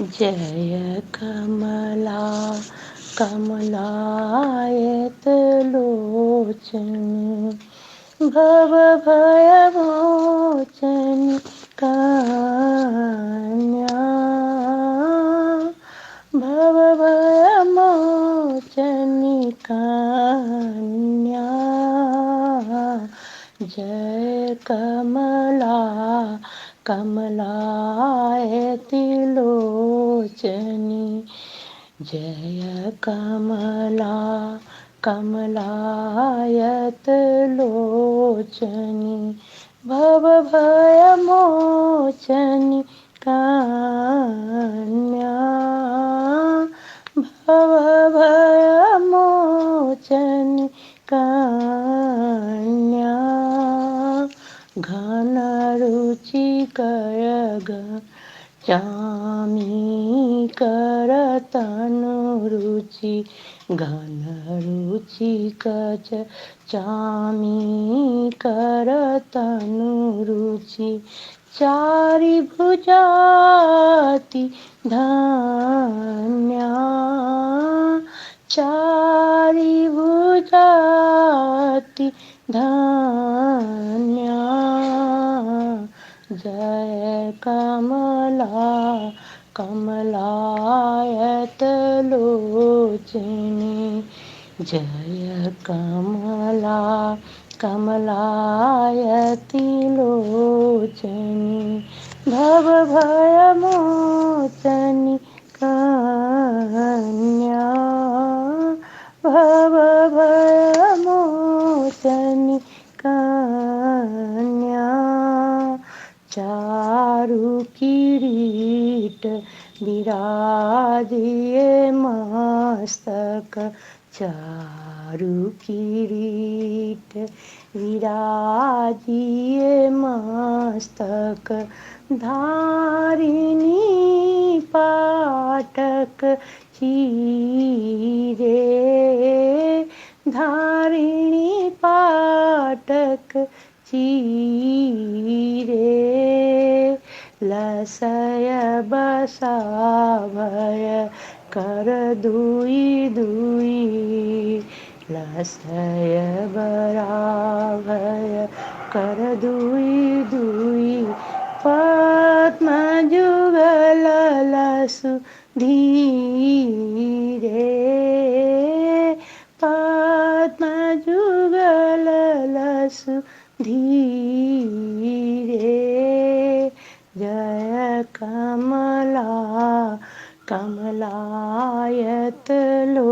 जय कमला कमलायतलोचनि भवभयमोचनि कन्या भवभयमोचनि कन्या जय कमला कमलायतिलोचनि जय कमला कमलायतलोचनि भवभयमोचनि कन्या भवभयमोचनि कन्या घनरुचिकर चामी करतनुरुचि घनरुचिकच चामी करतनुरुचि चारिभुजाति धन्या चारिभुजाति धन्या जय कमला कमलायतलोचनि जय कमला कमलायतिलोचनि भवभयमोचनि कन्या भवभयमोचनि कन्या चारु किरीट विराजिए मस्तक चारु किरीट विराजिए मस्तक धारिणी पाटक चीरे धारिणी पाटक चीरे लसय बसाभय कर दुई दुई लसय बराभय कर दुई दुई पद्म जुगल लसु धीरे पद्म जुगल लसु धीरे जय कमला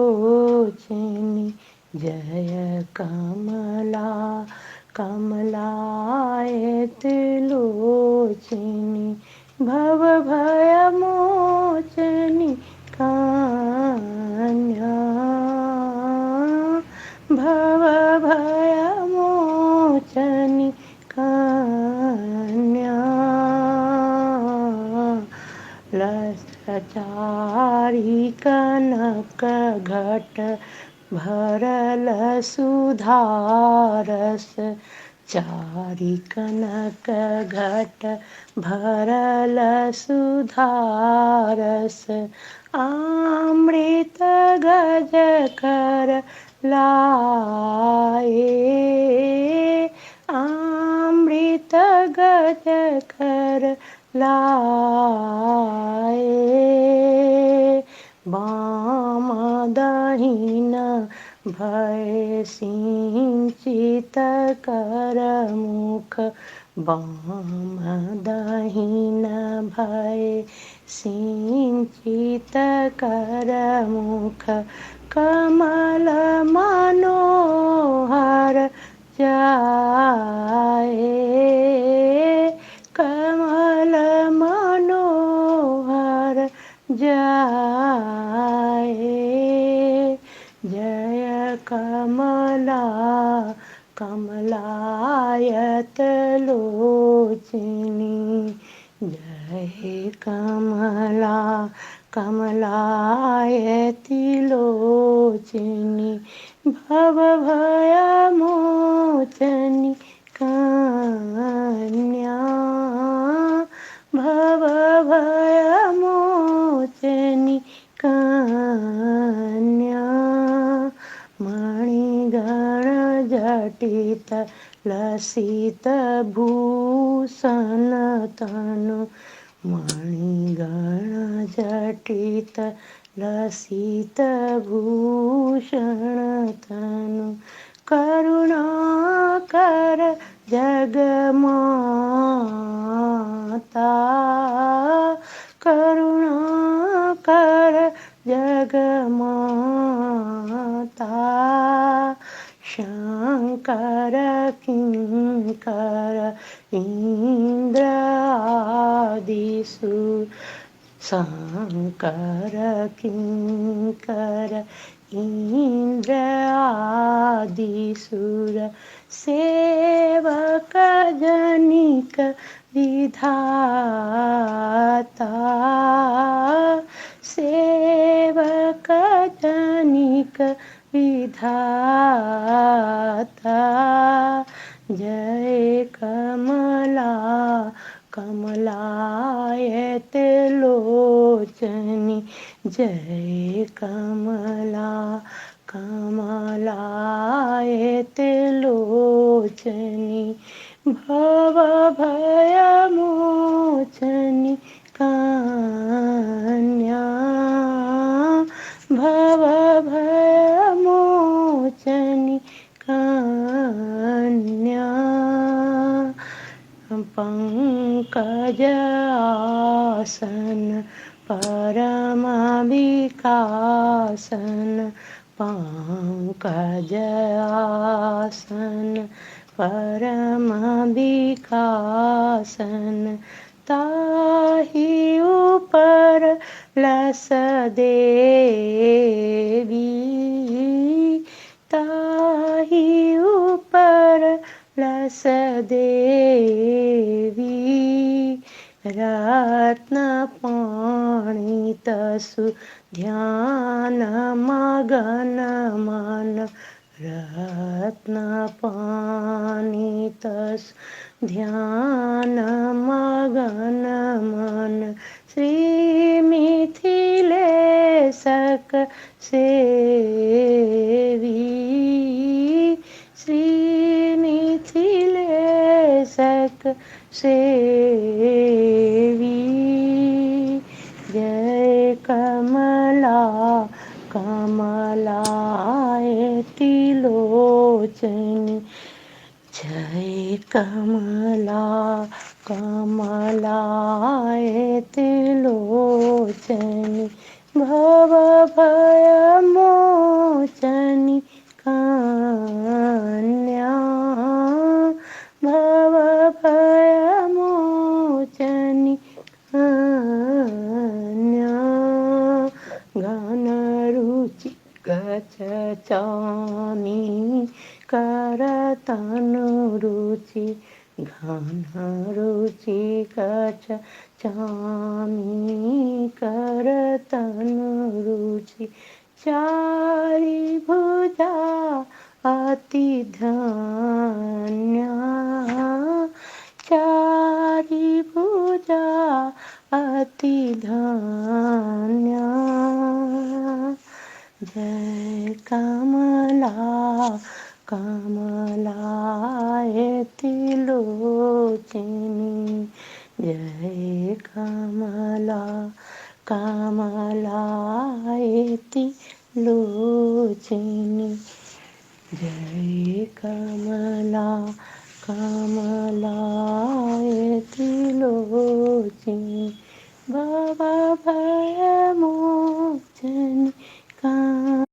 कमलायतलोचनि जय कमला कमलायतलोचनि भवभयमोचनि कन्या भवभयमोचनि कन्या लसचारी कनक घट भरल सुधारस चारी कनक घट भरल सुधारस अमृत गज कर लाए अमृत गज कर लाए बाम दहिन भय सिंचित कर मुख बाम दहिन भय सिंचित कर मुख कमल मनोहर जाए कमल मनोहर जाए जय कमला कमलायतलोचनि जय कमला कमलायतिलोचनि भवभयमोचनि कन्या भवभयमोचनि लसितभूषण तनु मणिगणजटित लसितभूषण तनु करुणाकर जगमाता करुणाकर जगमाता शंकर किंकर इंद्रादिसुर शंकर किंकर इंद्रादिसुर सेवक जनिक विधाता सेवक जनिक विधाता जय कमला कमलायत लोचनी जय कमला कमलायत लोचनी भव भय मोचनी कन्या भव भय मोचनी कन्या पंकज आसन परम विकासन पंकज आसन परम विकासन ताहि ऊपर लस देवी ताहि ऊपर लस देवी रत्न पाणि तसु ध्यान मगन मन रत्न पाणि तसु ध्यान मगन मन श्री मिथिलेशक सेवी श्री मिथिलेशक सेवी जय कमला कमलायति लोचनी जय कमला कमलायति लोचनी भव भय मोचनी कन्या भव भय मोचनी कन्या घन रुचि गच्छामि करतनु रुचि घन रुचि गच्छामि करतनु रुचि चारि भुजा अति धन्या चारि भुजा अति धन्या जय कमला कमलायति लोचनी जय कमला कमलायति लोचनी जय कमला कमलायति लोचनी भव भय मोचनी